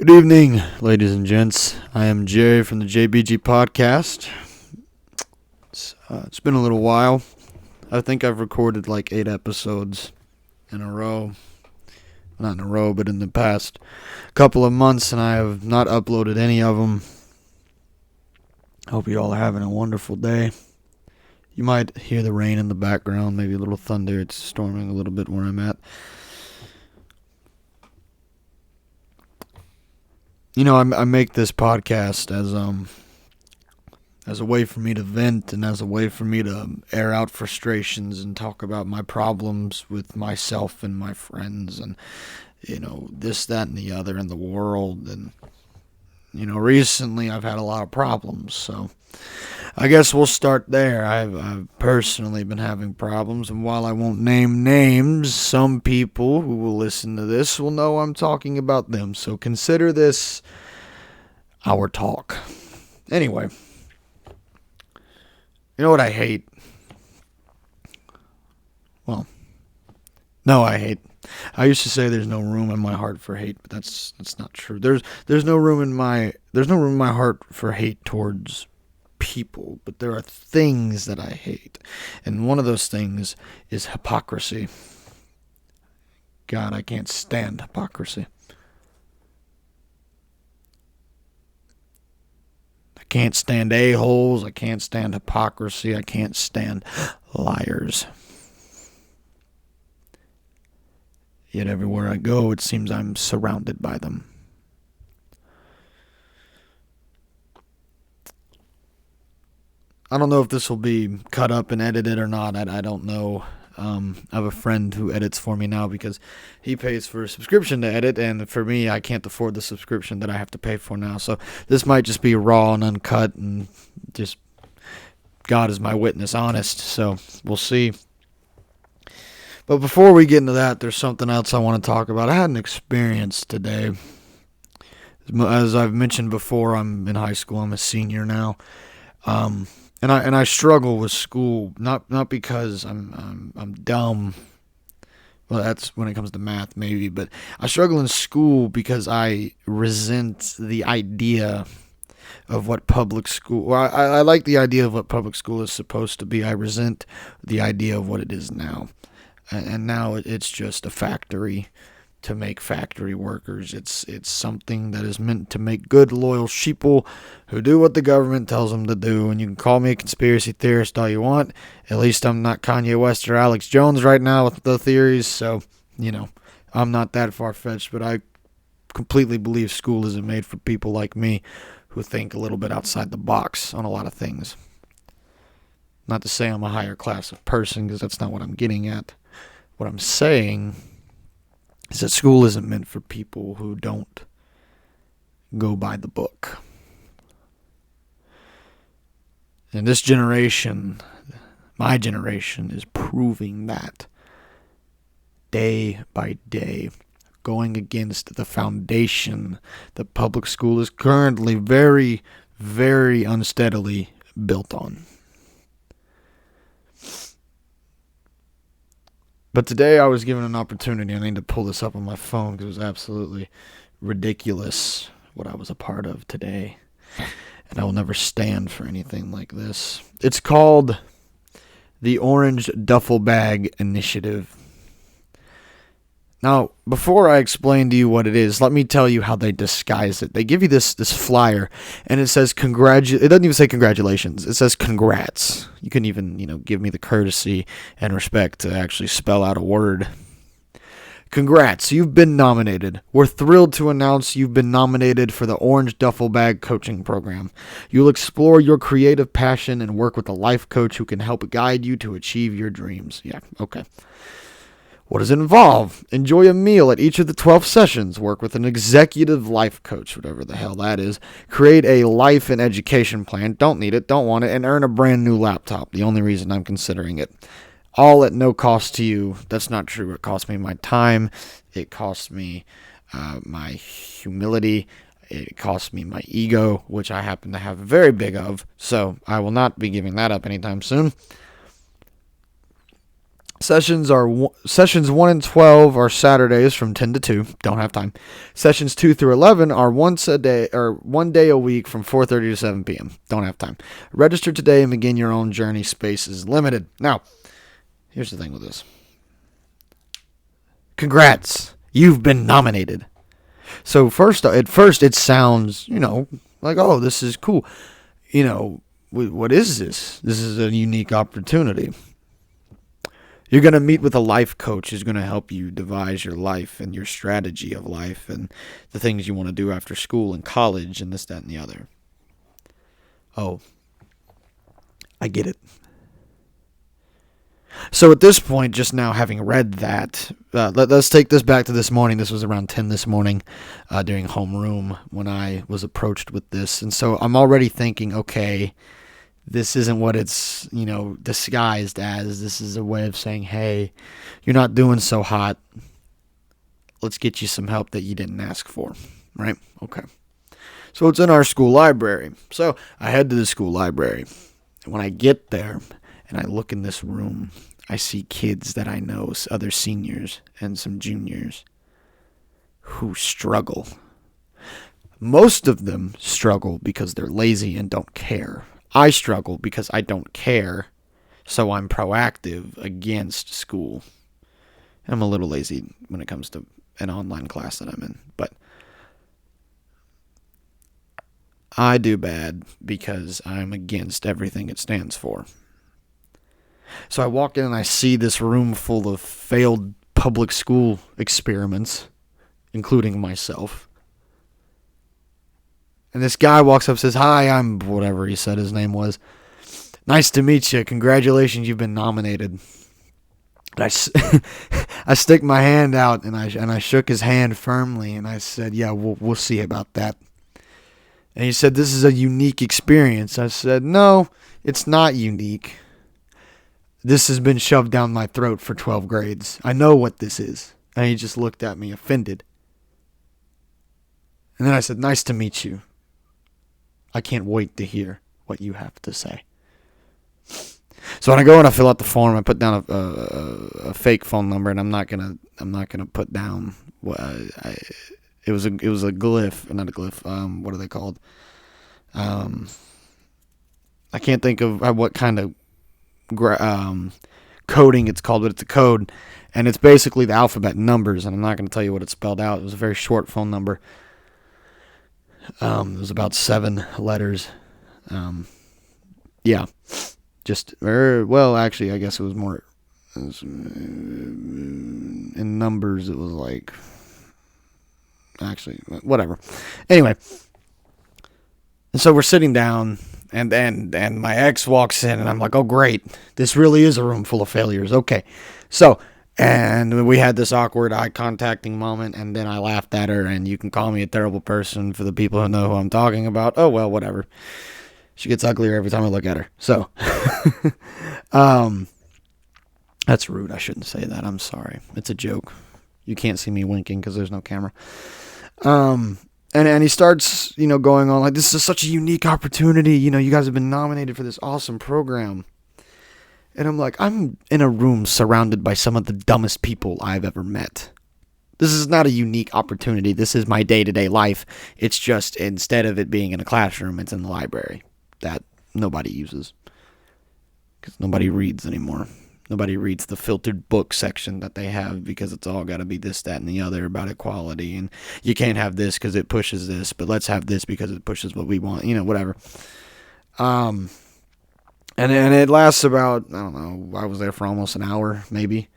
Good evening, ladies and gents. I am Jay from the JBG podcast. It's been a little while. I think I've recorded like 8 episodes in a row. Not in a row, but in the past couple of months, and I have not uploaded any of them. Hope you all are having a wonderful day. You might hear the rain in the background, maybe a little thunder. It's storming a little bit where I'm at. You know, I make this podcast as a way for me to vent and as a way for me to air out frustrations and talk about my problems with myself and my friends and, this, that, and the other in the world. And, recently I've had a lot of problems, so I guess we'll start there. I've personally been having problems, and while I won't name names, some people who will listen to this will know I'm talking about them, so consider this our talk. Anyway, you know what I hate? Well, no, I hate. I used to say there's no room in my heart for hate, but that's not true. There's no room in my heart for hate towards people, but there are things that I hate, and one of those things is hypocrisy. God, I can't stand hypocrisy. I can't stand a-holes. I can't stand hypocrisy. I can't stand liars. Yet everywhere I go, it seems I'm surrounded by them. I don't know if this will be cut up and edited or not. I don't know. I have a friend who edits for me now because he pays for a subscription to edit, and for me, I can't afford the subscription that I have to pay for now. So this might just be raw and uncut and just God is my witness, honest. So we'll see. But before we get into that, there's something else I want to talk about. I had an experience today. As I've mentioned before, I'm in high school. I'm a senior now. And I struggle with school, not because I'm dumb. Well, that's when it comes to math, maybe. But I struggle in school because I resent the idea of what public school. Well, I like the idea of what public school is supposed to be. I resent the idea of what it is now. And now it's just a factory to make factory workers. It's something that is meant to make good, loyal sheeple who do what the government tells them to do. And you can call me a conspiracy theorist all you want. At least I'm not Kanye West or Alex Jones right now with the theories. So, I'm not that far-fetched. But I completely believe school isn't made for people like me who think a little bit outside the box on a lot of things. Not to say I'm a higher class of person, because that's not what I'm getting at. What I'm saying is that school isn't meant for people who don't go by the book. And this generation, my generation, is proving that day by day, going against the foundation that public school is currently very, very unsteadily built on. But today I was given an opportunity. I need to pull this up on my phone because it was absolutely ridiculous what I was a part of today. And I will never stand for anything like this. It's called the Orange Duffle Bag Initiative. Now, before I explain to you what it is, let me tell you how they disguise it. They give you this flyer, and it says it doesn't even say congratulations. It says congrats. You can even, give me the courtesy and respect to actually spell out a word. Congrats, you've been nominated. We're thrilled to announce you've been nominated for the Orange Duffle Bag Coaching Program. You'll explore your creative passion and work with a life coach who can help guide you to achieve your dreams. Yeah, okay. What does it involve? Enjoy a meal at each of the 12 sessions. Work with an executive life coach, whatever the hell that is. Create a life and education plan. Don't need it, don't want it, and earn a brand new laptop. The only reason I'm considering it. All at no cost to you. That's not true. It cost me my time. It cost me my humility. It cost me my ego, which I happen to have very big of. So I will not be giving that up anytime soon. Sessions 1 and 12 are Saturdays from 10 to 2. Don't have time. Sessions 2 through 11 are once a day or 1 day a week from 4:30 to 7 p.m. Don't have time. Register today and begin your own journey. Space is limited. Now, here's the thing with this. Congrats. You've been nominated. So at first it sounds, like, oh, this is cool. What is this? This is a unique opportunity. You're going to meet with a life coach who's going to help you devise your life and your strategy of life and the things you want to do after school and college and this, that, and the other. Oh, I get it. So at this point, just now having read that, let's take this back to this morning. This was around 10 this morning during homeroom when I was approached with this. And so I'm already thinking, okay, this isn't what it's, disguised as. This is a way of saying, hey, you're not doing so hot. Let's get you some help that you didn't ask for, right? Okay. So it's in our school library. So I head to the school library. And when I get there and I look in this room, I see kids that I know, other seniors and some juniors, who struggle. Most of them struggle because they're lazy and don't care. I struggle because I don't care, so I'm proactive against school. I'm a little lazy when it comes to an online class that I'm in, but I do bad because I'm against everything it stands for. So I walk in and I see this room full of failed public school experiments, including myself. And this guy walks up and says, hi, I'm whatever he said his name was. Nice to meet you. Congratulations, you've been nominated. And I stick my hand out and I shook his hand firmly and I said, yeah, we'll see about that. And he said, this is a unique experience. I said, no, it's not unique. This has been shoved down my throat for 12 grades. I know what this is. And he just looked at me offended. And then I said, nice to meet you. I can't wait to hear what you have to say. So when I go and I fill out the form, I put down a fake phone number, and I'm not gonna put down what it was a glyph, not a glyph. What are they called? I can't think of what kind of coding it's called, but it's a code, and it's basically the alphabet numbers, and I'm not going to tell you what it spelled out. It was a very short phone number. It was about 7 letters. Yeah. Actually, I guess it was more, in numbers, it was like, actually, whatever. Anyway. And so we're sitting down, and my ex walks in, and I'm like, oh, great. This really is a room full of failures. Okay. So, and we had this awkward eye contacting moment, and then I laughed at her, and you can call me a terrible person for the people who know who I'm talking about. Oh, well, whatever. She gets uglier every time I look at her. So, that's rude. I shouldn't say that. I'm sorry. It's a joke. You can't see me winking because there's no camera. And he starts, going on like, this is such a unique opportunity. You guys have been nominated for this awesome program. And I'm like, I'm in a room surrounded by some of the dumbest people I've ever met. This is not a unique opportunity. This is my day-to-day life. It's just, instead of it being in a classroom, it's in the library that nobody uses. Because nobody reads anymore. Nobody reads the filtered book section that they have because it's all got to be this, that, and the other about equality. And you can't have this because it pushes this, but let's have this because it pushes what we want. Whatever. And it lasts about, I don't know, I was there for almost an hour, maybe.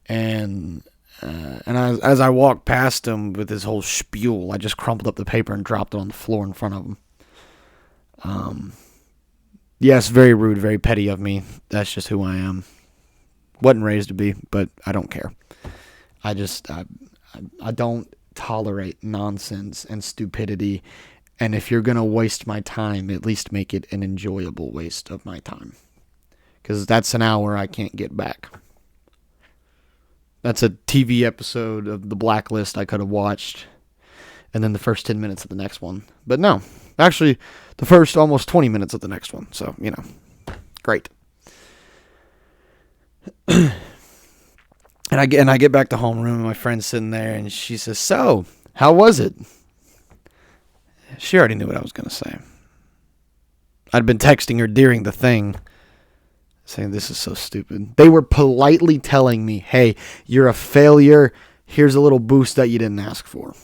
And as I walked past him with his whole spiel, I just crumpled up the paper and dropped it on the floor in front of him. Yes, very rude, very petty of me. That's just who I am. Wasn't raised to be, but I don't care. I don't tolerate nonsense and stupidity. And if you're going to waste my time, at least make it an enjoyable waste of my time. Because that's an hour I can't get back. That's a TV episode of The Blacklist I could have watched. And then the first 10 minutes of the next one. But no, actually, the first almost 20 minutes of the next one. So, great. And I get back to homeroom, and my friend's sitting there, and she says, "So, how was it?" She already knew what I was going to say. I'd been texting her during the thing, saying, "This is so stupid." They were politely telling me, "Hey, you're a failure. Here's a little boost that you didn't ask for."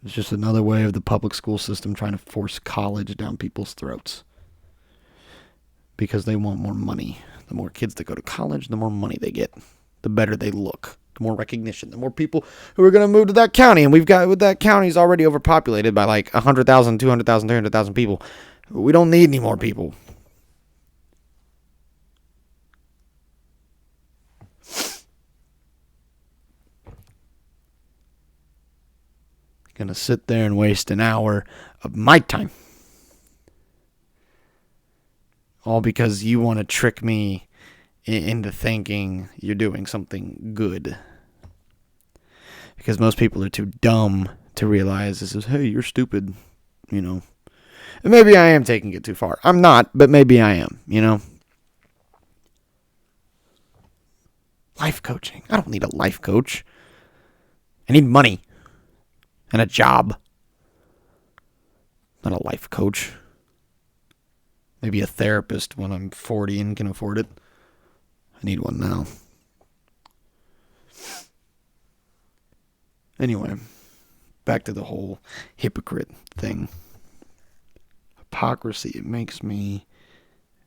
It's just another way of the public school system trying to force college down people's throats. Because they want more money. The more kids that go to college, the more money they get. The better they look. The more recognition. The more people who are going to move to that county. And that county's already overpopulated by like 100,000, 200,000, 300,000 people. We don't need any more people. Going to sit there and waste an hour of my time. All because you want to trick me into thinking you're doing something good. Because most people are too dumb to realize this is, hey, you're stupid, And maybe I am taking it too far. I'm not, but maybe I am, Life coaching. I don't need a life coach. I need money and a job. Not a life coach. Maybe a therapist when I'm 40 and can afford it. I need one now. Anyway, back to the whole hypocrite thing. Hypocrisy, it makes me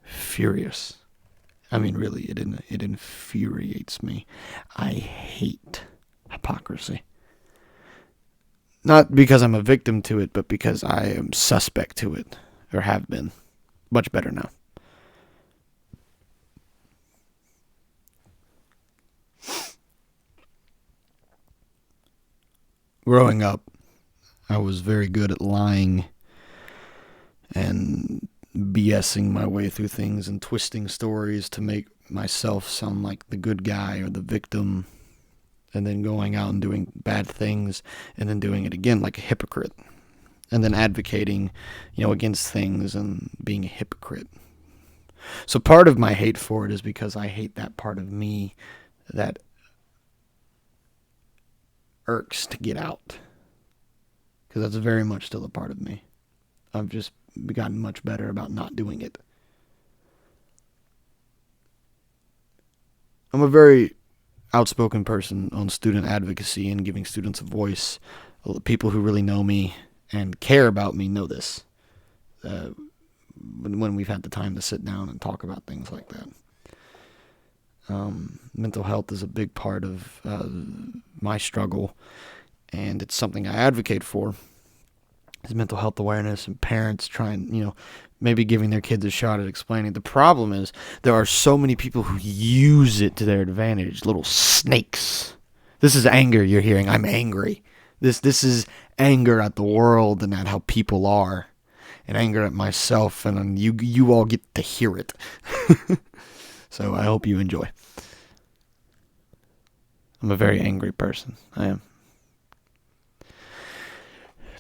furious. I mean, really, it infuriates me. I hate hypocrisy. Not because I'm a victim to it, but because I am suspect to it, or have been. Much better now. Growing up, I was very good at lying and BSing my way through things and twisting stories to make myself sound like the good guy or the victim, and then going out and doing bad things and then doing it again like a hypocrite, and then advocating, against things and being a hypocrite. So part of my hate for it is because I hate that part of me that irks to get out. Because that's very much still a part of me. I've just gotten much better about not doing it. I'm a very outspoken person on student advocacy and giving students a voice. People who really know me and care about me know this. When we've had the time to sit down and talk about things like that. Mental health is a big part of my struggle, and it's something I advocate for. Is mental health awareness, and parents trying, maybe giving their kids a shot at explaining. The problem is there are so many people who use it to their advantage, little snakes. This is anger you're hearing. I'm angry. This is anger at the world and at how people are, and anger at myself, and you all get to hear it. So I hope you enjoy. I'm a very angry person. I am.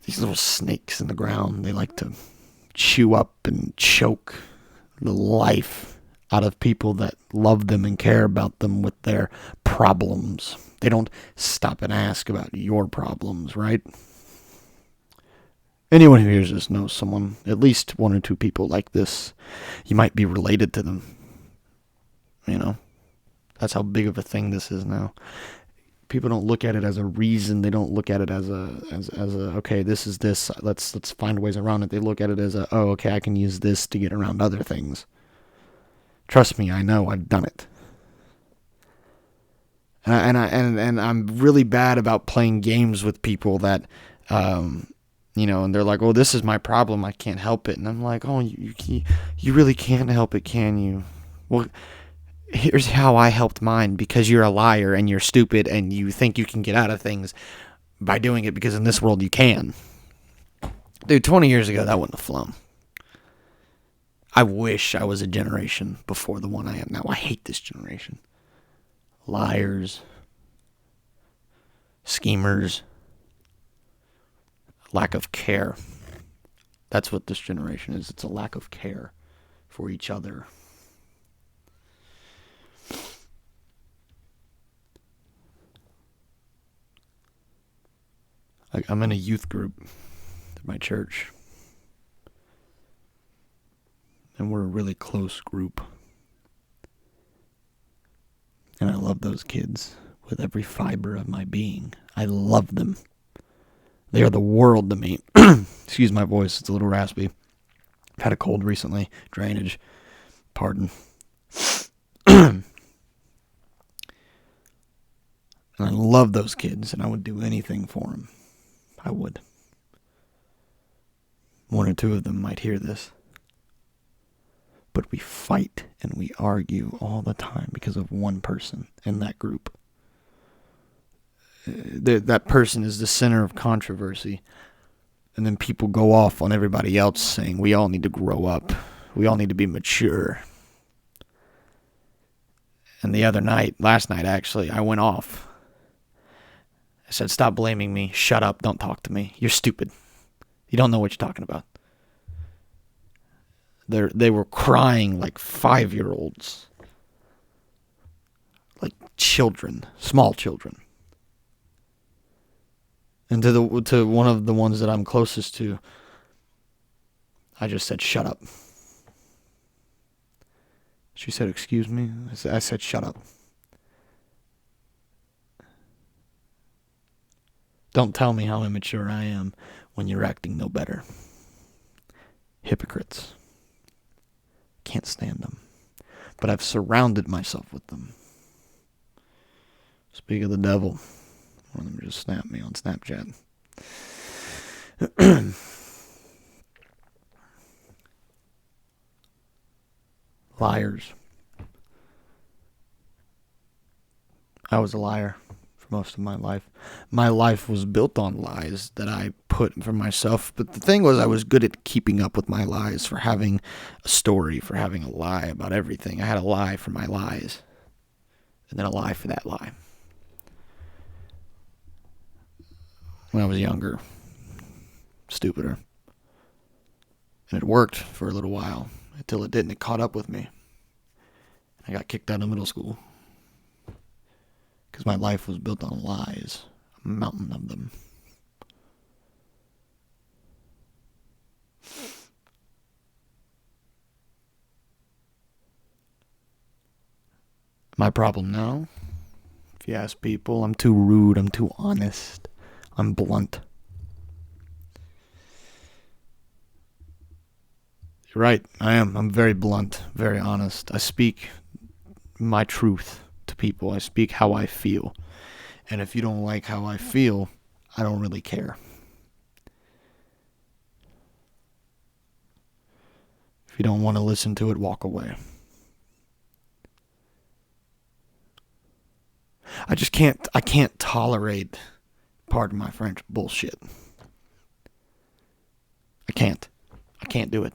These little snakes in the ground, they like to chew up and choke the life out of people that love them and care about them with their problems. They don't stop and ask about your problems, right? Anyone who hears this knows someone, at least one or two people like this. You might be related to them. That's how big of a thing this is now. People don't look at it as a reason. They don't look at it as a okay, this is this. Let's find ways around it. They look at it as okay, I can use this to get around other things. Trust me, I know. I've done it. And I'm really bad about playing games with people that, and they're like, "Oh, this is my problem. I can't help it." And I'm like, "Oh, you really can't help it, can you?" Well, here's how I helped mine, because you're a liar and you're stupid and you think you can get out of things by doing it because in this world you can. Dude, 20 years ago, that wouldn't have flown. I wish I was a generation before the one I am now. I hate this generation. Liars. Schemers. Lack of care. That's what this generation is. It's a lack of care for each other. I'm in a youth group at my church, and we're a really close group. And I love those kids with every fiber of my being. I love them. They are the world to me. Excuse my voice, it's a little raspy. I've had a cold recently. Drainage. Pardon. And I love those kids, and I would do anything for them. I would. One or two of them might hear this. But we fight and we argue all the time because of one person in that group. That person is the center of controversy. And then people go off on everybody else saying, we all need to grow up. We all need to be mature. And last night actually, I went off. I said, stop blaming me. Shut up. Don't talk to me. You're stupid. You don't know what you're talking about. They were crying like 5-year-olds. Like children. Small children. And to one of the ones that I'm closest to, I just said, shut up. She said, excuse me? I said, shut up. Don't tell me how immature I am when you're acting no better. Hypocrites. Can't stand them. But I've surrounded myself with them. Speak of the devil. One of them just snapped me on Snapchat. Liars. I was a liar for most of my life. My life was built on lies that I put for myself. But the thing was, I was good at keeping up with my lies, for having a story, for having a lie about everything. I had a lie for my lies. And then a lie for that lie. When I was younger. Stupider. And it worked for a little while. Until it didn't. It caught up with me. I got kicked out of middle school. Because my life was built on lies. A mountain of them. My problem now, if you ask people, I'm too rude, I'm too honest, I'm blunt. You're right, I am. I'm very blunt, very honest. I speak my truth to people. I speak how I feel. And if you don't like how I feel, I don't really care. If you don't want to listen to it, walk away. I can't tolerate, pardon my French, bullshit. I can't do it.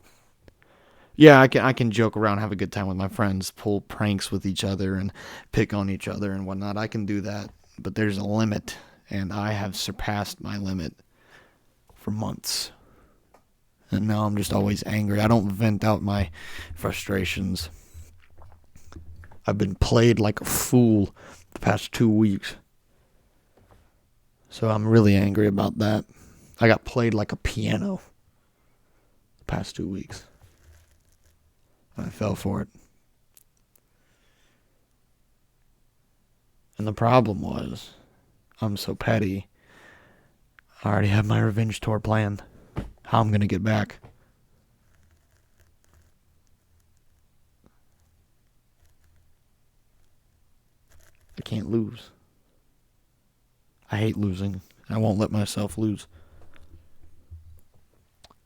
Yeah, I can joke around, have a good time with my friends, pull pranks with each other and pick on each other and whatnot. I can do that, but there's a limit, and I have surpassed my limit for months. And now I'm just always angry. I don't vent out my frustrations. I've been played like a fool the past 2 weeks. So I'm really angry about that. I got played like a piano the past 2 weeks. And I fell for it. And the problem was, I'm so petty. I already have my revenge tour planned. How I'm going to get back. I can't lose. I hate losing. I won't let myself lose.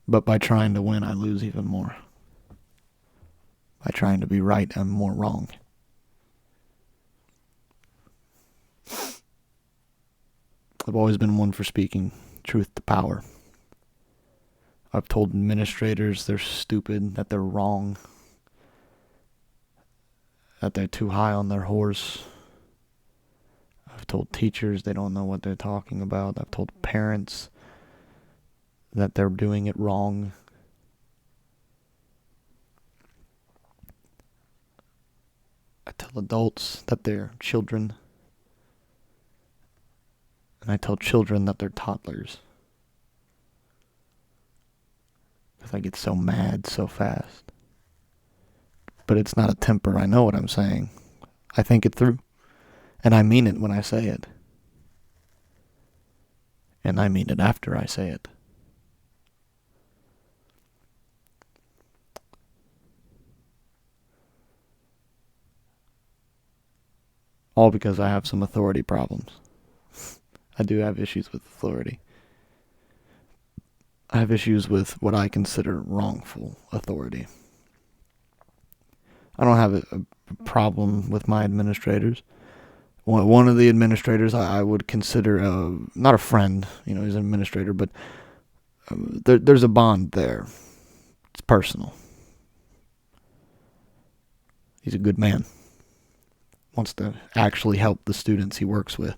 But by trying to win, I lose even more. By trying to be right, I'm more wrong. I've always been one for speaking truth to power. I've told administrators they're stupid, that they're wrong, that they're too high on their horse. I've told teachers they don't know what they're talking about. I've told parents that they're doing it wrong. I tell adults that they're children. And I tell children that they're toddlers. because I get so mad so fast. But it's not a temper. I know what I'm saying. I think it through. And I mean it when I say it. And I mean it after I say it. All because I have some authority problems. I do have issues with authority. I have issues with what I consider wrongful authority. I don't have a problem with my administrators. One of the administrators I would consider not a friend, he's an administrator, but there's a bond there. It's personal. He's a good man. Wants to actually help the students he works with.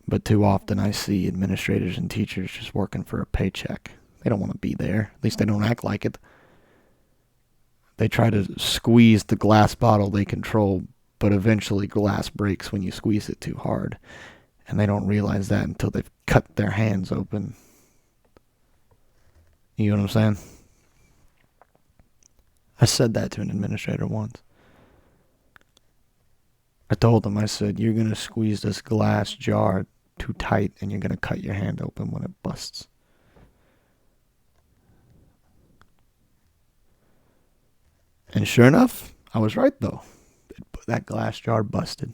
But too often I see administrators and teachers just working for a paycheck. They don't want to be there. At least they don't act like it. They try to squeeze the glass bottle they control, but eventually glass breaks when you squeeze it too hard. And they don't realize that until they've cut their hands open. You know what I'm saying? I said that to an administrator once. I told him, I said, you're going to squeeze this glass jar too tight and you're going to cut your hand open when it busts. And sure enough, I was right though. That glass jar busted.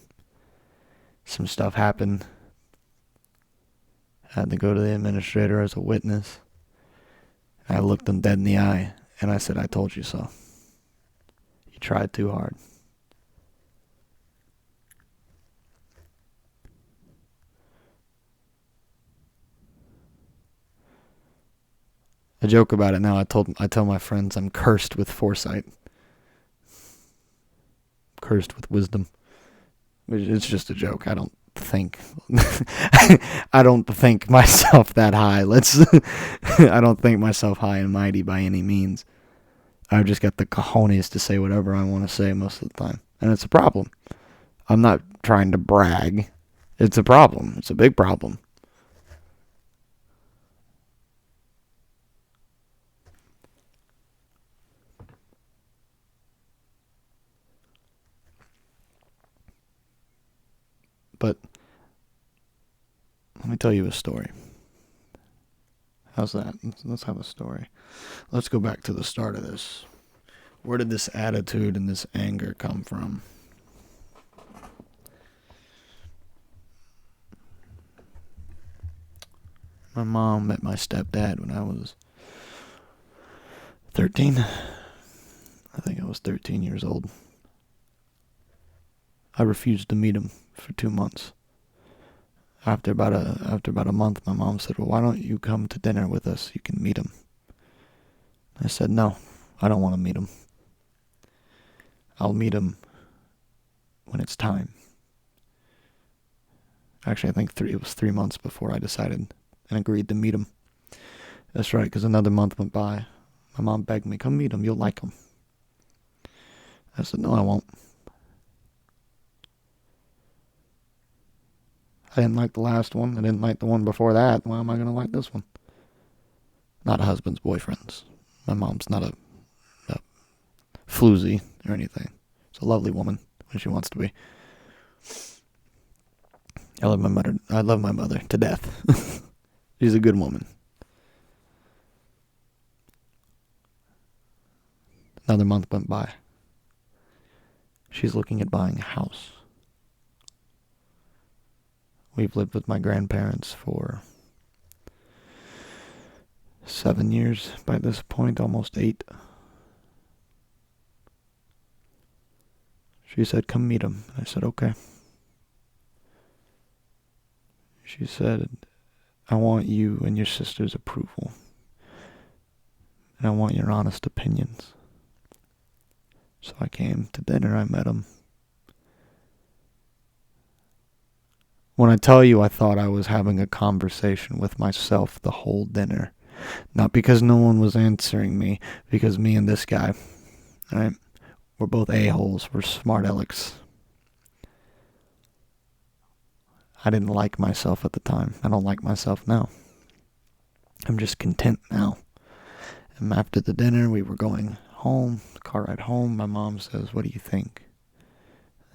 Some stuff happened. I had to go to the administrator as a witness. I looked him dead in the eye and I said, I told you so. You tried too hard. I joke about it now. I tell my friends I'm cursed with foresight. Cursed with wisdom. It's just a joke. I don't think myself that high. I don't think myself high and mighty by any means. I've just got the cojones to say whatever I want to say most of the time. And it's a problem. I'm not trying to brag. It's a problem. It's a big problem. But let me tell you a story. How's that? Let's have a story. Let's go back to the start of this. Where did this attitude and this anger come from? My mom met my stepdad when I was 13. I think I was 13 years old. I refused to meet him for 2 months. After about a month, my mom said, well, why don't you come to dinner with us? You can meet him. I said, no, I don't want to meet him. I'll meet him when it's time. Actually, I think it was 3 months before I decided and agreed to meet him. That's right, because another month went by. My mom begged me, come meet him, you'll like him. I said, no, I won't. I didn't like the last one. I didn't like the one before that. Why am I going to like this one? Not a husband's boyfriend's. My mom's not a floozy or anything. She's a lovely woman when she wants to be. I love my mother to death. She's a good woman. Another month went by. She's looking at buying a house. We've lived with my grandparents for 7 years by this point, almost 8. She said, come meet him. I said, okay. She said, I want you and your sister's approval. And I want your honest opinions. So I came to dinner, I met him. When I tell you I thought I was having a conversation with myself the whole dinner. Not because no one was answering me, because me and this guy, alright, we're both a-holes, we're smart alecks. I didn't like myself at the time. I don't like myself now. I'm just content now. And after the dinner, we were going home, car ride home. My mom says, "What do you think?"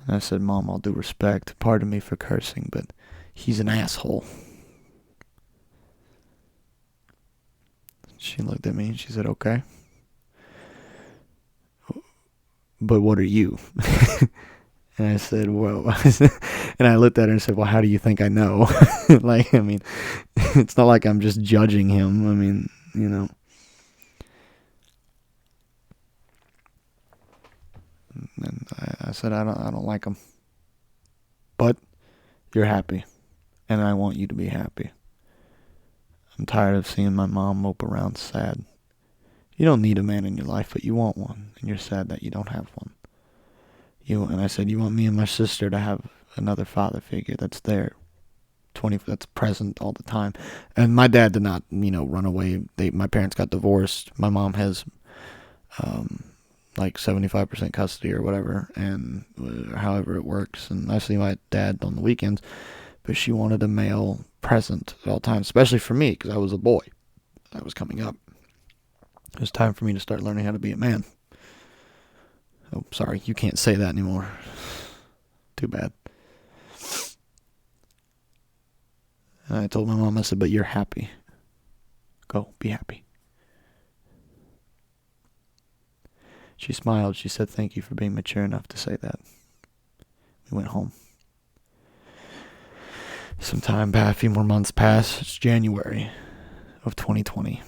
And I said, "Mom, all due respect, pardon me for cursing, but he's an asshole." She looked at me and she said, "Okay, but what are you?" And I said, "Well," and I looked at her and said, "Well, how do you think I know?" Like, I mean, it's not like I'm just judging him. I mean, you know. And I said, I don't like him. But you're happy, and I want you to be happy. I'm tired of seeing my mom mope around sad. You don't need a man in your life, but you want one, and you're sad that you don't have one. And I said, you want me and my sister to have another father figure that's there, that's present all the time. And my dad did not, run away. My parents got divorced. My mom has, like 75% custody or whatever, and however it works. And I see my dad on the weekends, but she wanted a male present at all times, especially for me, because I was a boy. I was coming up. It was time for me to start learning how to be a man. Oh, sorry, you can't say that anymore. Too bad. And I told my mom, I said, but you're happy. Go, be happy. She smiled. She said, thank you for being mature enough to say that. We went home. Some time passed, a few more months passed. It's January of 2020.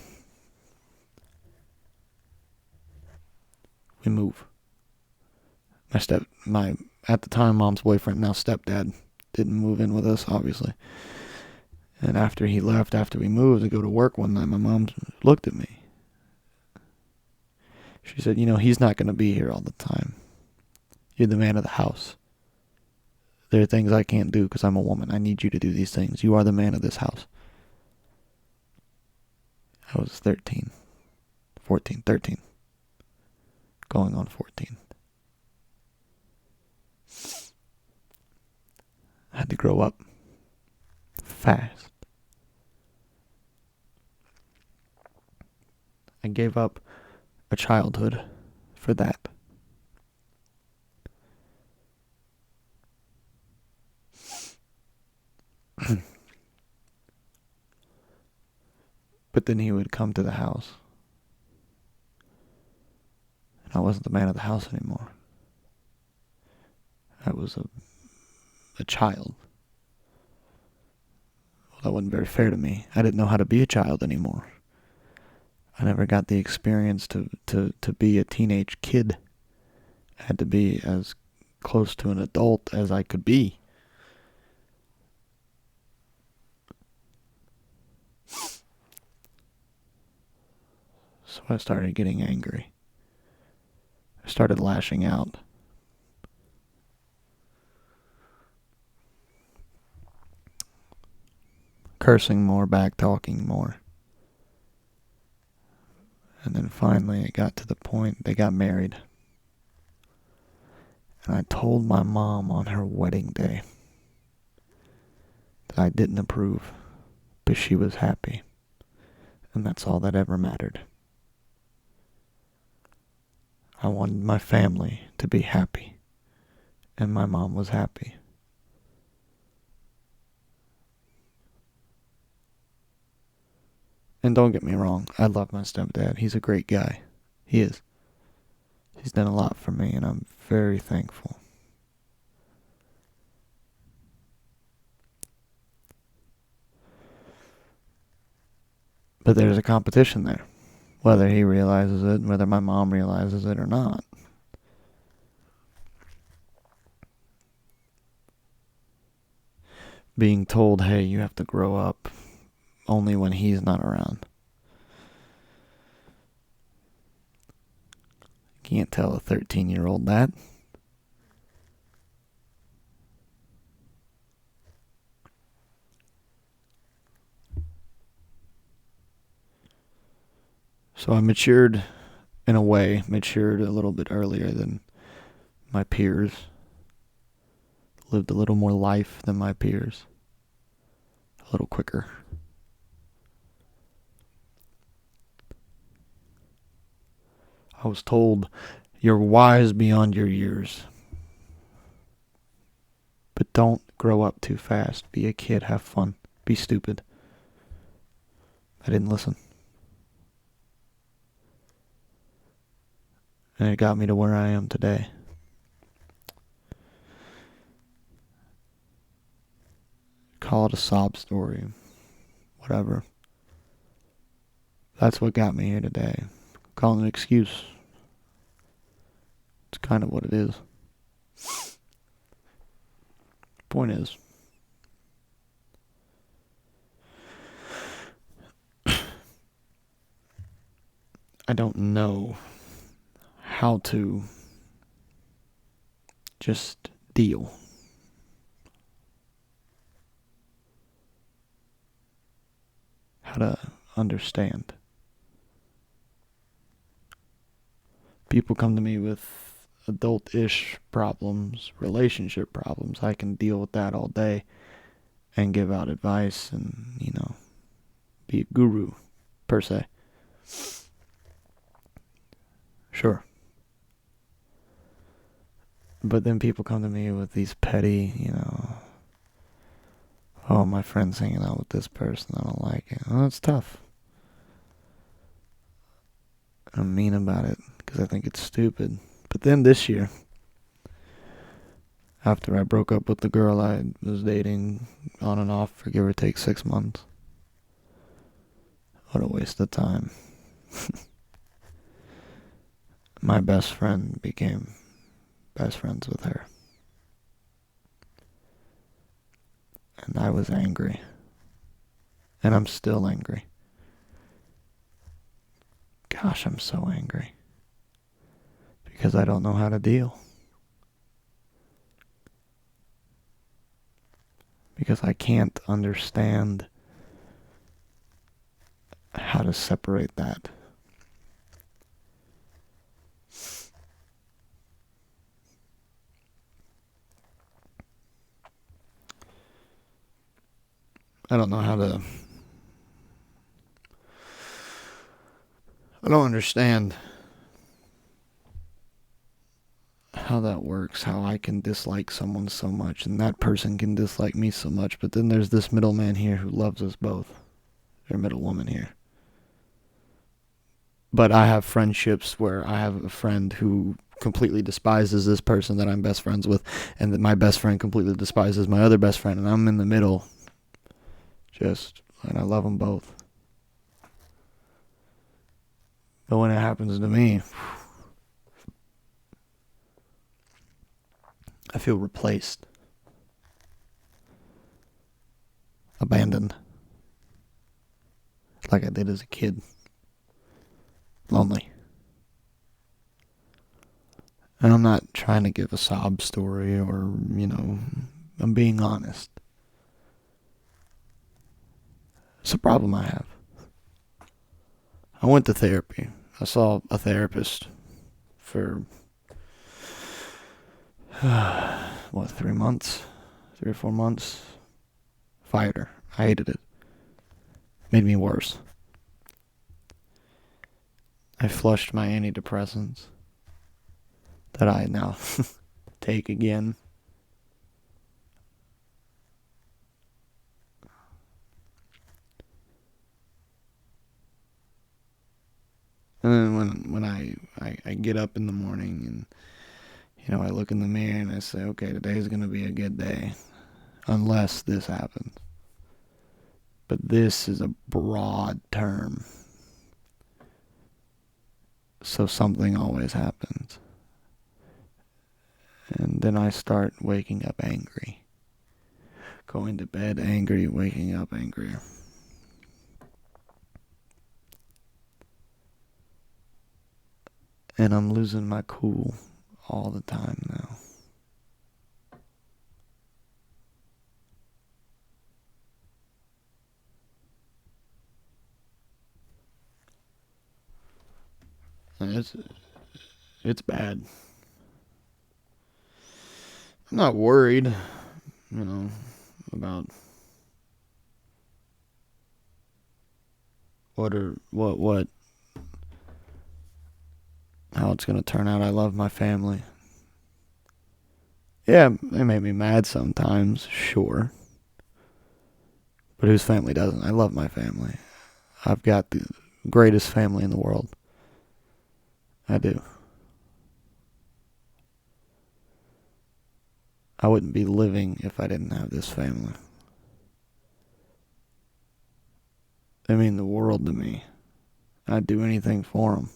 We move. At the time, mom's boyfriend, now stepdad, didn't move in with us, obviously. And after he left, after we moved to go to work one night, my mom looked at me. She said, he's not going to be here all the time. You're the man of the house. There are things I can't do because I'm a woman. I need you to do these things. You are the man of this house. I was 13, going on 14. I had to grow up fast. I gave up a childhood for that. But then he would come to the house, and I wasn't the man of the house anymore. I was a child. Well, that wasn't very fair to me. I didn't know how to be a child anymore. I never got the experience to be a teenage kid. I had to be as close to an adult as I could be. So I started getting angry. I started lashing out. Cursing more, back-talking more. And then finally it got to the point they got married. And I told my mom on her wedding day that I didn't approve, but she was happy. And that's all that ever mattered. I wanted my family to be happy. And my mom was happy. And don't get me wrong, I love my stepdad. He's a great guy. He is. He's done a lot for me, and I'm very thankful. But there's a competition there. Whether he realizes it, whether my mom realizes it or not. Being told, hey, you have to grow up only when he's not around. Can't tell a 13-year-old that. So I matured in a way, matured a little bit earlier than my peers. Lived a little more life than my peers. A little quicker. I was told, you're wise beyond your years. But don't grow up too fast. Be a kid, have fun, be stupid. I didn't listen. And it got me to where I am today. Call it a sob story, whatever. That's what got me here today. Call it an excuse. It's kind of what it is. Point is, I don't know how to just deal. How to understand. People come to me with adult-ish problems, relationship problems. I can deal with that all day and give out advice and, be a guru, per se. Sure. But then people come to me with these petty, oh, my friend's hanging out with this person, I don't like it. Well, that's tough. I'm mean about it because I think it's stupid. But then this year, after I broke up with the girl I was dating on and off for give or take 6 months, what a waste of time. My best friend became best friends with her. And I was angry. And I'm still angry. Gosh, I'm so angry. Because I don't know how to deal. Because I can't understand how to separate that. I don't know how to... I don't understand how that works, how I can dislike someone so much and that person can dislike me so much, but then there's this middleman here who loves us both. Or middle woman here. But I have friendships where I have a friend who completely despises this person that I'm best friends with, and that my best friend completely despises my other best friend, and I'm in the middle. And I love them both. But when it happens to me, I feel replaced. Abandoned. Like I did as a kid. Lonely. And I'm not trying to give a sob story or, I'm being honest. It's a problem I have. I went to therapy. I saw a therapist for, 3 months? 3 or 4 months? Fired her. I hated it. Made me worse. I flushed my antidepressants that I now take again. And then when I get up in the morning and, I look in the mirror and I say, okay, today's going to be a good day. Unless this happens. But this is a broad term. So something always happens. And then I start waking up angry. Going to bed angry, waking up angrier. And I'm losing my cool all the time now. And it's bad. I'm not worried, about what how it's going to turn out. I love my family. Yeah, they make me mad sometimes, sure. But whose family doesn't? I love my family. I've got the greatest family in the world. I do. I wouldn't be living if I didn't have this family. They mean the world to me. I'd do anything for them.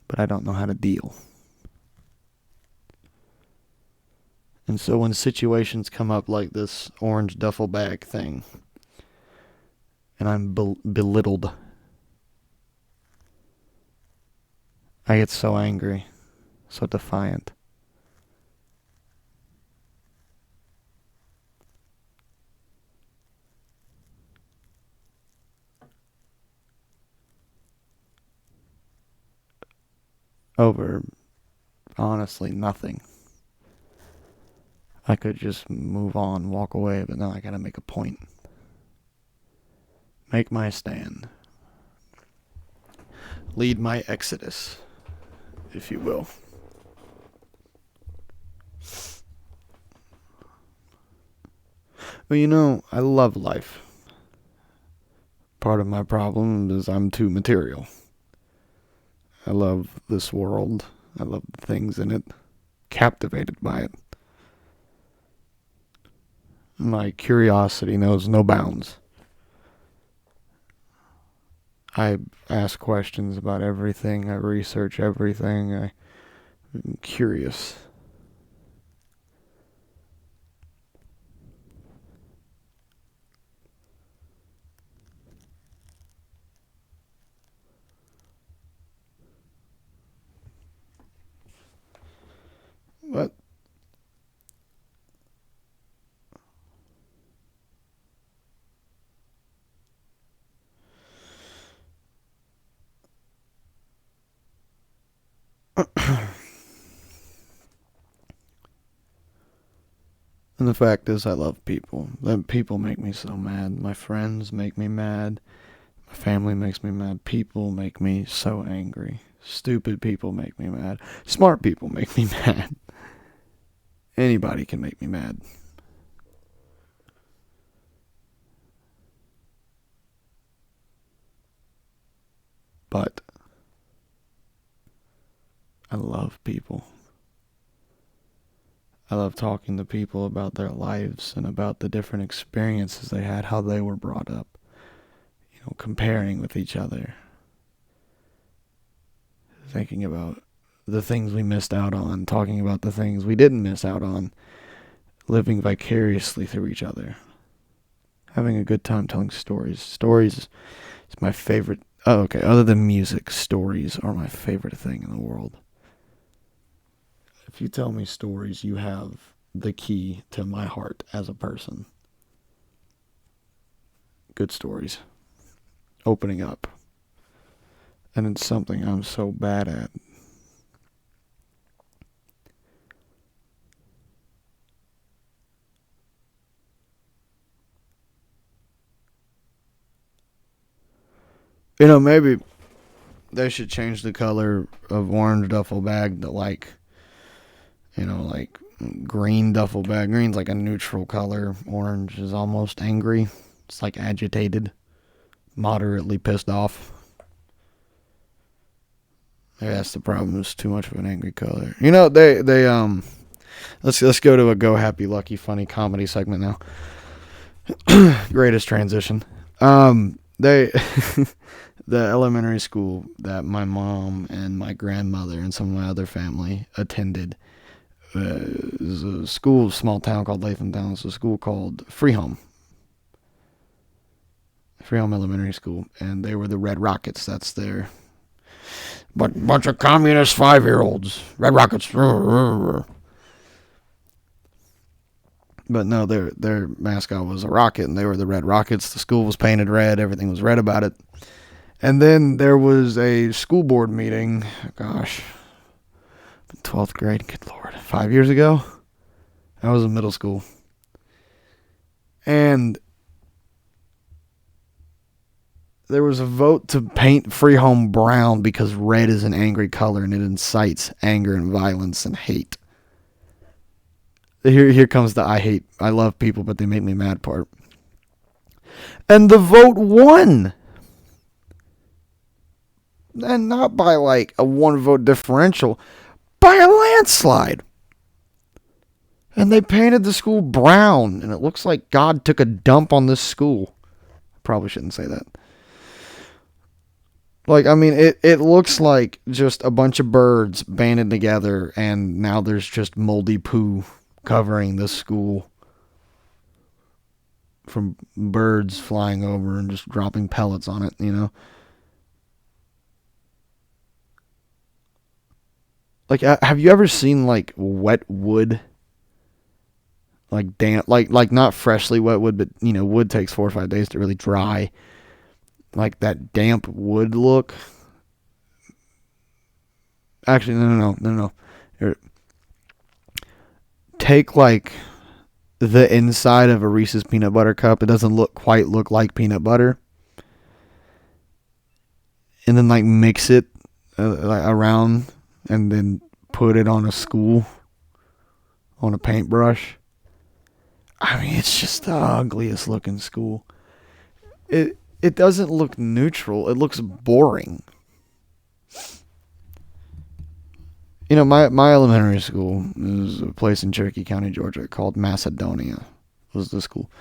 But I don't know how to deal. And so when situations come up like this orange duffel bag thing, and I'm belittled, I get so angry, so defiant. Over, honestly, nothing. I could just move on, walk away, but now I gotta make a point. Make my stand. Lead my exodus, if you will. But you know, I love life. Part of my problem is I'm too material. I love this world. I love the things in it. Captivated by it. My curiosity knows no bounds. I ask questions about everything. I research everything. I'm curious. But and the fact is, I love people. People make me so mad. My friends make me mad. My family makes me mad. People make me so angry. Stupid people make me mad. Smart people make me mad. Anybody can make me mad. But I love people. I love talking to people about their lives and about the different experiences they had, how they were brought up. You know, comparing with each other. Thinking about the things we missed out on, talking about the things we didn't miss out on, living vicariously through each other. Having a good time telling stories. Stories is my favorite. Oh, okay. Other than music, stories are my favorite thing in the world. If you tell me stories, you have the key to my heart as a person. Good stories. Opening up. And it's something I'm so bad at. You know, maybe they should change the color of orange duffel bag to like green duffel bag. Green's like a neutral color. Orange is almost angry. It's like agitated, moderately pissed off. Maybe that's the problem. It's too much of an angry color. You know, they let's go to a Go Happy Lucky Funny comedy segment now. Greatest transition. They the elementary school that my mom and my grandmother and some of my other family attended is a school, small town called Lathamtown. It's a school called Freehome Elementary School, and they were the Red Rockets. That's their bunch of communist 5-year-olds. Red Rockets. But no, their mascot was a rocket, and they were the Red Rockets. The school was painted red. Everything was red about it. And then there was a school board meeting. Gosh, 12th grade. Good Lord, 5 years ago. I was in middle school, and There was a vote to paint Free Home brown because red is an angry color and it incites anger and violence and hate. Here comes the I love people, but they make me mad part. And the vote won. And not by like a one vote differential, by a landslide. And they painted the school brown, and it looks like God took a dump on this school. I probably shouldn't say that. Like, I mean, it looks like just a bunch of birds banded together, and now there's just moldy poo covering this school from birds flying over and just dropping pellets on it, you know? Like, have you ever seen, like, wet wood? Like, damp, like not freshly wet wood, but, you know, wood takes 4 or 5 days to really dry. Like, that damp wood look. Actually, no. Here. Take, like, the inside of a Reese's peanut butter cup. It doesn't quite look like peanut butter. And then, like, mix it like, around and then put it on a school, on a paintbrush. I mean, it's just the ugliest looking school. It doesn't look neutral. It looks boring. You know, my elementary school is a place in Cherokee County, Georgia, called Macedonia. Was the school,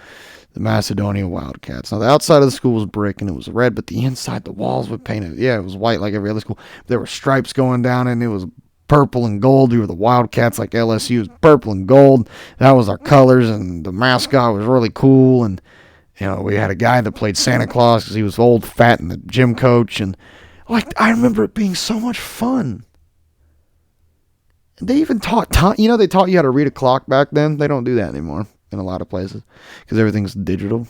the Macedonia Wildcats. Now the outside of the school was brick and it was red, but the inside, the walls were painted. Yeah, it was white like every other school. There were stripes going down, and it was purple and gold. We were the Wildcats, like LSU was purple and gold. That was our colors, and the mascot was really cool. And you know, we had a guy that played Santa Claus because he was old, fat, and the gym coach. And like, I remember it being so much fun. They even taught time. You know, they taught you how to read a clock back then. They don't do that anymore in a lot of places because everything's digital.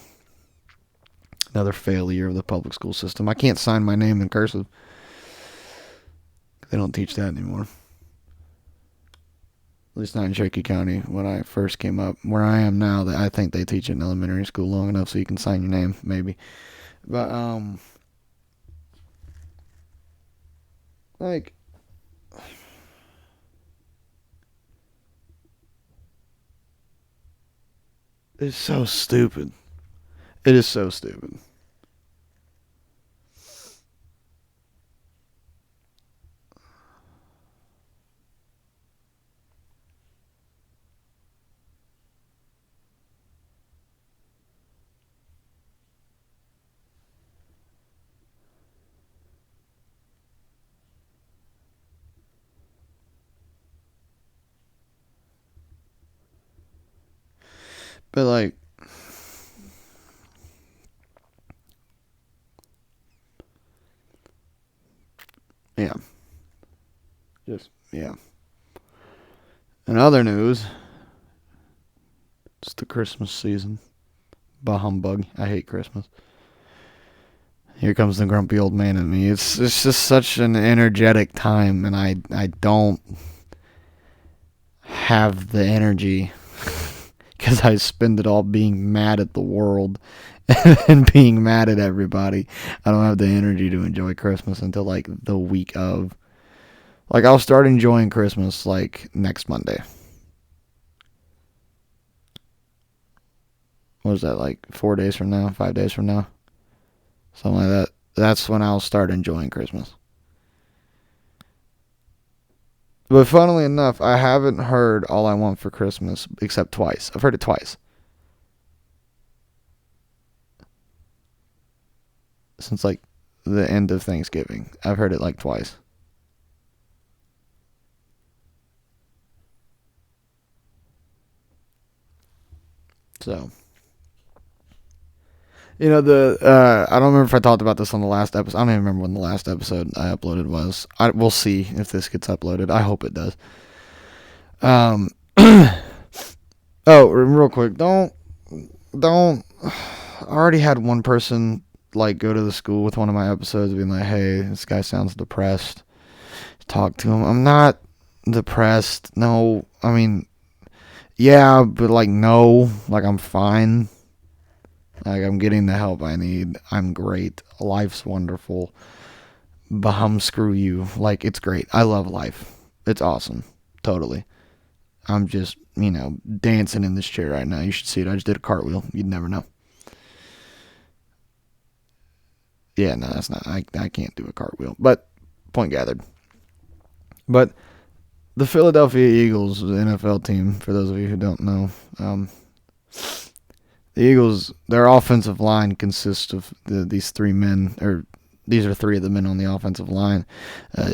Another failure of the public school system. I can't sign my name in cursive. They don't teach that anymore. At least not in Cherokee County when I first came up. Where I am now, I think they teach it in elementary school long enough so you can sign your name, maybe. But, like, it's so stupid. It is so stupid. But, like, yeah. Yeah. In other news, it's the Christmas season. Bah humbug. I hate Christmas. Here comes the grumpy old man in me. It's just such an energetic time, and I don't have the energy because I spend it all being mad at the world and being mad at everybody. I don't have the energy to enjoy Christmas until like the week of. Like, I'll start enjoying Christmas like next Monday. What is that, like 4 days from now? 5 days from now? Something like that. That's when I'll start enjoying Christmas. But funnily enough, I haven't heard All I Want for Christmas except twice. I've heard it twice. Since like the end of Thanksgiving. I've heard it like twice. So, you know, I don't remember if I talked about this on the last episode. I don't even remember when the last episode I uploaded was. We'll see if this gets uploaded. I hope it does. Oh, real quick, don't. I already had one person like go to the school with one of my episodes being like, "Hey, this guy sounds depressed." Talk to him. I'm not depressed. No, I mean, yeah, but like no, like I'm fine. Like, I'm getting the help I need. I'm great. Life's wonderful. Bahum screw you. Like, it's great. I love life. It's awesome. Totally. I'm just, dancing in this chair right now. You should see it. I just did a cartwheel. You'd never know. Yeah, no, that's not. I can't do a cartwheel. But, point gathered. But the Philadelphia Eagles, the NFL team, for those of you who don't know, the Eagles, their offensive line consists of these three men, or these are three of the men on the offensive line: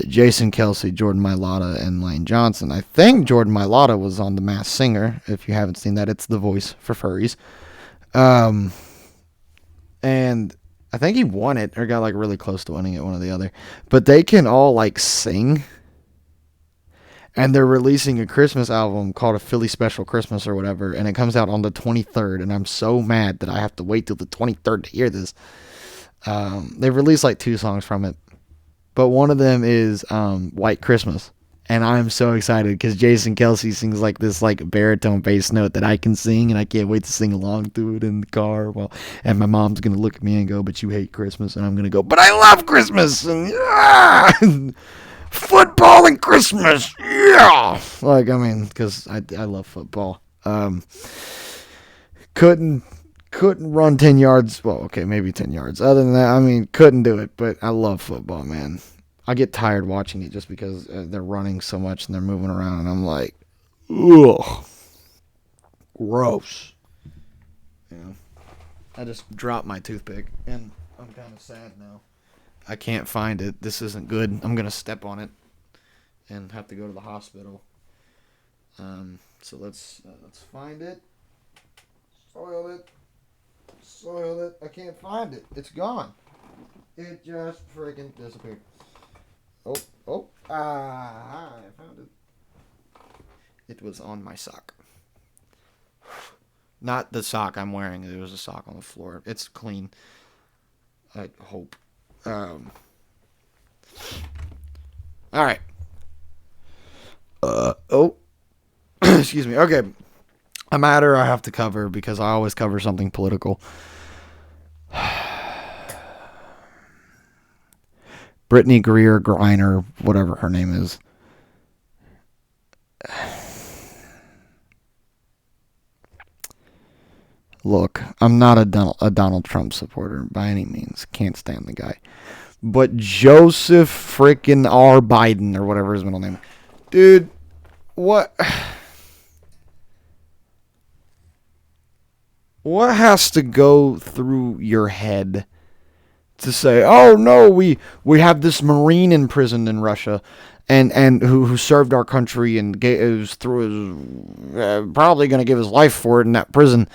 Jason Kelsey, Jordan Mailata, and Lane Johnson. I think Jordan Mailata was on The Masked Singer. If you haven't seen that, it's the voice for furries. And I think he won it, or got like really close to winning it, one or the other. But they can all like sing. And they're releasing a Christmas album called A Philly Special Christmas or whatever, and it comes out on the 23rd, and I'm so mad that I have to wait till the 23rd to hear this. They've released like 2 songs from it, but one of them is White Christmas, and I'm so excited because Jason Kelsey sings like this like baritone bass note that I can sing, and I can't wait to sing along to it in the car. And my mom's gonna look at me and go, "But you hate Christmas," and I'm gonna go, "But I love Christmas!" And football and Christmas, yeah. Like, I mean, because I love football. Couldn't run 10 yards. Well, okay, maybe 10 yards. Other than that, I mean, couldn't do it. But I love football, man. I get tired watching it just because they're running so much and they're moving around, and I'm like, ugh, gross. Yeah. I just dropped my toothpick, and I'm kind of sad now. I can't find it. This isn't good. I'm gonna step on it and have to go to the hospital. So let's find it. Soiled it. I can't find it. It's gone. It just freaking disappeared. I found it. It was on my sock. Not the sock I'm wearing. There was a sock on the floor. It's clean. I hope. All right. Excuse me. Okay. A matter I have to cover because I always cover something political. Brittany Griner, whatever her name is. Look, I'm not a Donald Trump supporter by any means. Can't stand the guy. But Joseph freaking R. Biden, or whatever his middle name. Dude, what? What has to go through your head to say, oh no, we have this Marine imprisoned in Russia, and who served our country and probably going to give his life for it in that prison.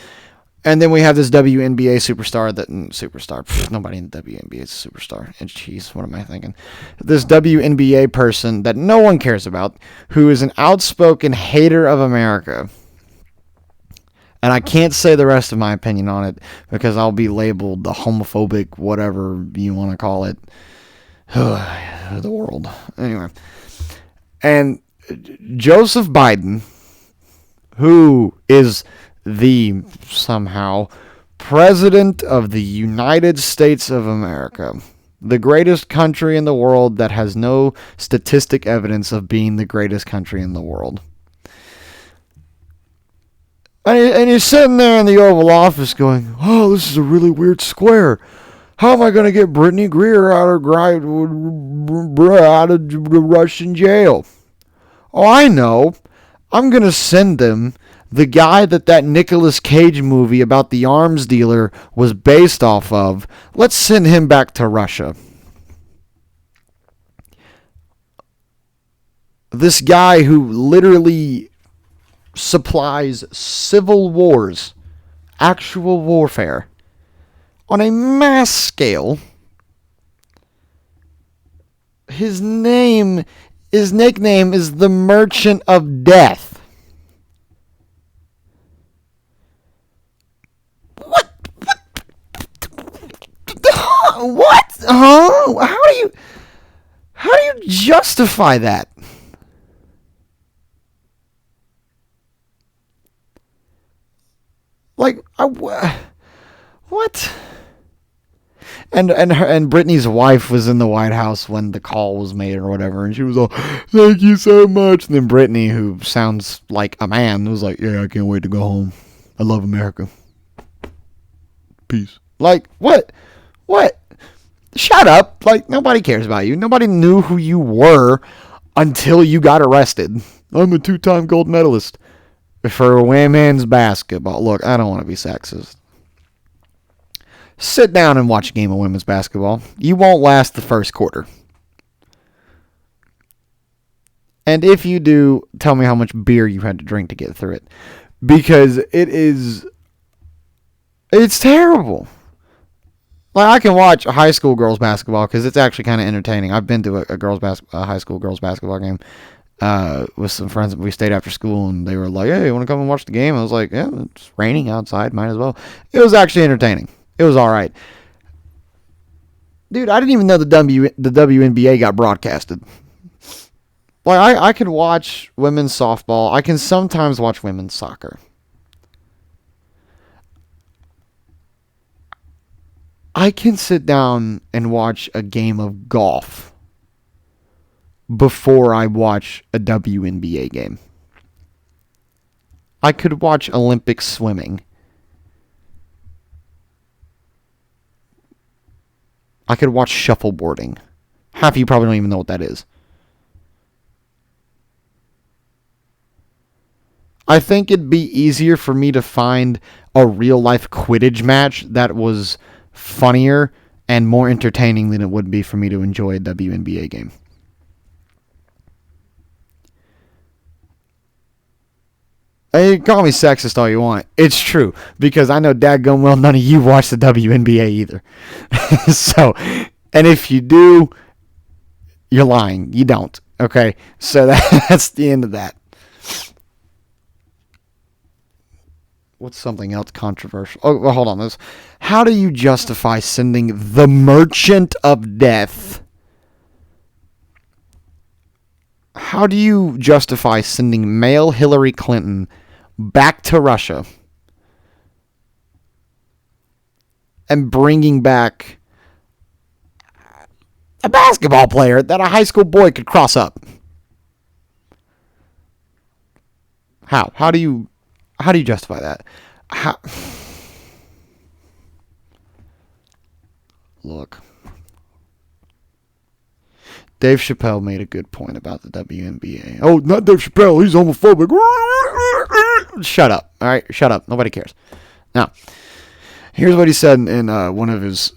And then we have this WNBA superstar nobody in the WNBA is a superstar. And jeez, what am I thinking? This WNBA person that no one cares about, who is an outspoken hater of America. And I can't say the rest of my opinion on it because I'll be labeled the homophobic, whatever you want to call it. The world. Anyway. And Joseph Biden, who is the somehow President of the United States of America, the greatest country in the world that has no statistic evidence of being the greatest country in the world. And he's sitting there in the Oval Office going, oh, this is a really weird square. How am I going to get Brittany Greer out of the Russian jail? Oh, I know. I'm going to send them the guy that Nicolas Cage movie about the arms dealer was based off of. Let's send him back to Russia. This guy who literally supplies civil wars, actual warfare, on a mass scale. His nickname is the Merchant of Death. What? Huh? How do you justify that? Like, What? And Brittany's wife was in the White House when the call was made or whatever, and she was all, "Thank you so much." And then Brittany, who sounds like a man, was like, "Yeah, I can't wait to go home. I love America. Peace." Like, what? What? Shut up. Like, nobody cares about you. Nobody knew who you were until you got arrested. I'm a 2-time gold medalist for women's basketball. Look, I don't want to be sexist. Sit down and watch a game of women's basketball. You won't last the first quarter. And if you do, tell me how much beer you had to drink to get through it. Because it's terrible. Like, I can watch a high school girls basketball because it's actually kind of entertaining. I've been to a high school girls basketball game with some friends. We stayed after school, and they were like, "Hey, you want to come and watch the game?" I was like, "Yeah, it's raining outside. Might as well." It was actually entertaining. It was all right. Dude, I didn't even know the WNBA got broadcasted. Like, I can watch women's softball. I can sometimes watch women's soccer. I can sit down and watch a game of golf before I watch a WNBA game. I could watch Olympic swimming. I could watch shuffleboarding. Half of you probably don't even know what that is. I think it'd be easier for me to find a real life Quidditch match that was funnier and more entertaining than it would be for me to enjoy a WNBA game. Hey, call me sexist all you want. It's true, because I know dadgum well none of you watch the WNBA either. So, and if you do, you're lying. You don't. Okay? So that's the end of that. What's something else controversial? Oh, well, hold on. How do you justify sending the Merchant of Death? How do you justify sending male Hillary Clinton back to Russia and bringing back a basketball player that a high school boy could cross up? How do you justify that? Look. Dave Chappelle made a good point about the WNBA. Oh, not Dave Chappelle. He's homophobic. Shut up. All right? Shut up. Nobody cares. Now, here's what he said in one of his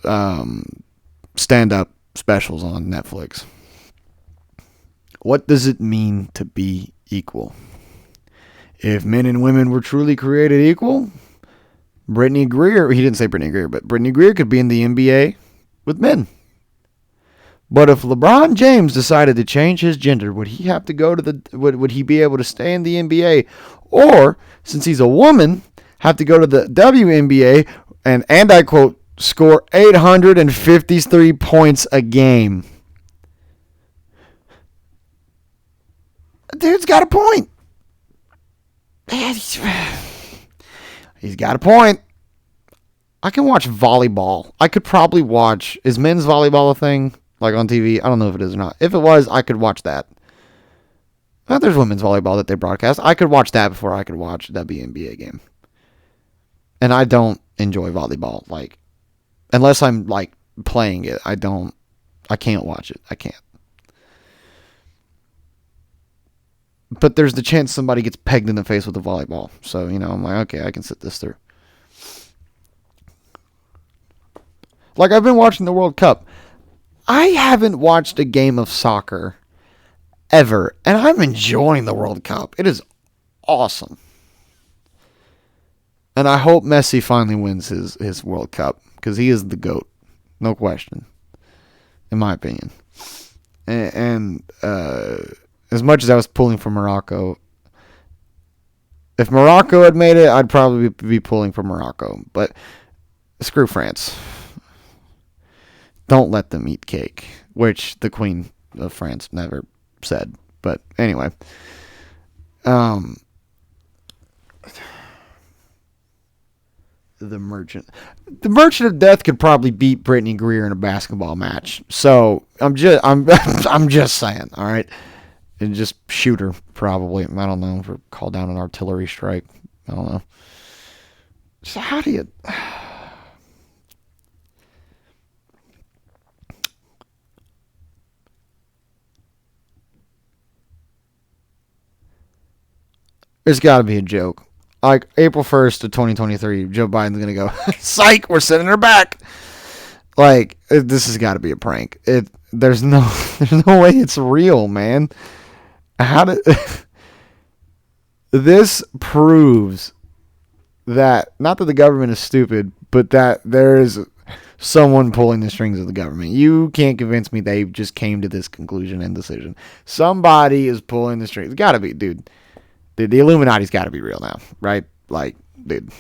stand-up specials on Netflix. What does it mean to be equal? If men and women were truly created equal, Brittany Greer, he didn't say Brittany Greer, but Brittany Greer could be in the NBA with men. But if LeBron James decided to change his gender, would he have to go to would he be able to stay in the NBA? Or, since he's a woman, have to go to the WNBA and I quote, score 853 points a game? Dude's got a point. He's got a point. I can watch volleyball. I could probably watch... Is men's volleyball a thing? Like on TV? I don't know if it is or not. If it was, I could watch that. Well, there's women's volleyball that they broadcast. I could watch that before I could watch a WNBA game. And I don't enjoy volleyball. Like, unless I'm like playing it, I can't watch it. I can't. But there's the chance somebody gets pegged in the face with a volleyball. So, I'm like, okay, I can sit this through. Like, I've been watching the World Cup. I haven't watched a game of soccer ever. And I'm enjoying the World Cup. It is awesome. And I hope Messi finally wins his World Cup. Because he is the GOAT. No question. In my opinion. And as much as I was pulling for Morocco, if Morocco had made it, I'd probably be pulling for Morocco. But screw France. Don't let them eat cake, which the Queen of France never said. But anyway, the Merchant. The Merchant of Death could probably beat Brittany Greer in a basketball match. So I'm I'm just saying. All right, and just shoot her probably. I don't know. Or call down an artillery strike. I don't know. So how do you? It's got to be a joke. Like April 1st of 2023, Joe Biden's gonna go, psych, we're sending her back. Like this has got to be a prank. There's no way it's real, man. How did this proves that not that the government is stupid, but that there is someone pulling the strings of the government. You can't convince me they just came to this conclusion and decision. Somebody is pulling the strings. It's got to be, dude. The Illuminati's got to be real now, right? Like, dude,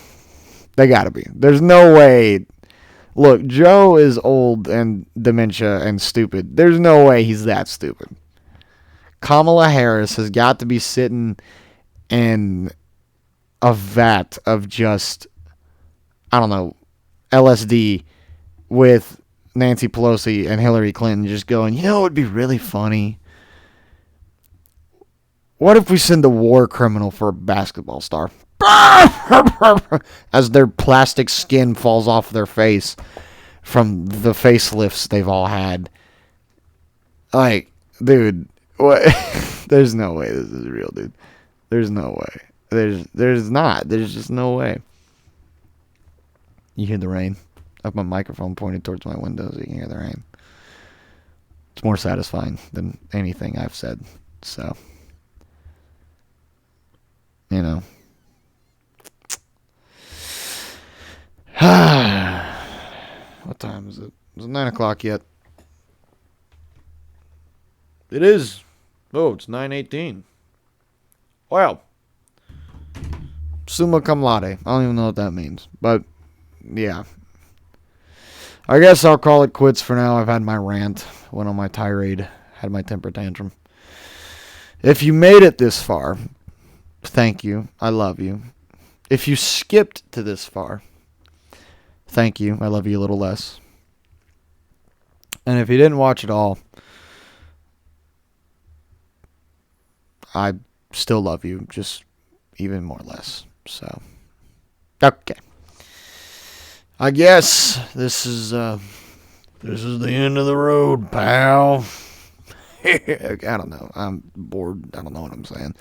they got to be. There's no way. Look, Joe is old and dementia and stupid. There's no way he's that stupid. Kamala Harris has got to be sitting in a vat of just, I don't know, LSD with Nancy Pelosi and Hillary Clinton just going, you know what would be really funny? What if we send a war criminal for a basketball star? As their plastic skin falls off their face from the facelifts they've all had. Like, dude, what? There's no way this is real, dude. There's no way. There's not. There's just no way. You hear the rain? I have my microphone pointed towards my window so you can hear the rain. It's more satisfying than anything I've said. So, you know. What time is it? Is it 9 o'clock yet? It is. Oh, it's 9:18. Wow. Summa cum laude. I don't even know what that means. But, yeah. I guess I'll call it quits for now. I've had my rant. Went on my tirade. Had my temper tantrum. If you made it this far, thank you. I love you. If you skipped to this far, thank you. I love you a little less. And if you didn't watch it all, I still love you, just even more or less. So, okay. I guess this is the end of the road, pal. I don't know. I'm bored. I don't know what I'm saying.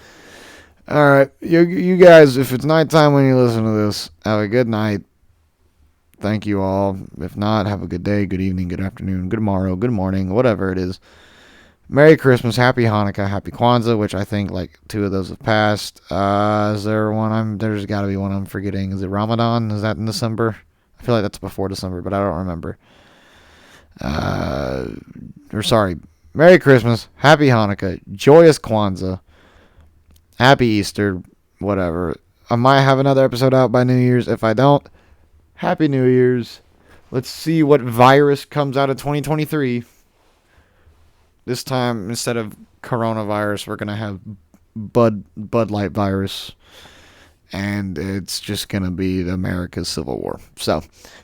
All right, you guys. If it's nighttime when you listen to this, have a good night. Thank you all. If not, have a good day, good evening, good afternoon, good tomorrow, good morning, whatever it is. Merry Christmas, Happy Hanukkah, Happy Kwanzaa, which I think like 2 of those have passed. Is there one there's got to be one I'm forgetting. Is it Ramadan? Is that in December? I feel like that's before December, but I don't remember. Merry Christmas, Happy Hanukkah, Joyous Kwanzaa, Happy Easter, whatever. I might have another episode out by New Year's. If I don't, Happy New Year's. Let's see what virus comes out of 2023. This time, instead of coronavirus, we're going to have Bud Light virus. And it's just going to be America's Civil War. So,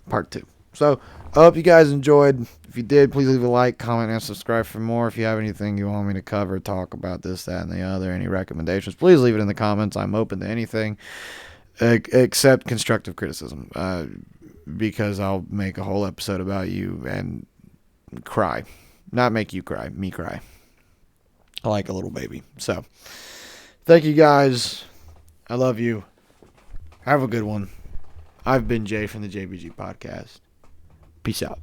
part 2. So, I hope you guys enjoyed. If you did, please leave a like, comment, and subscribe for more. If you have anything you want me to cover, talk about this, that, and the other, any recommendations, please leave it in the comments. I'm open to anything except constructive criticism. Because I'll make a whole episode about you and cry. Not make you cry, me cry. Like a little baby. So, thank you guys. I love you. Have a good one. I've been Jay from the JBG Podcast. Peace out.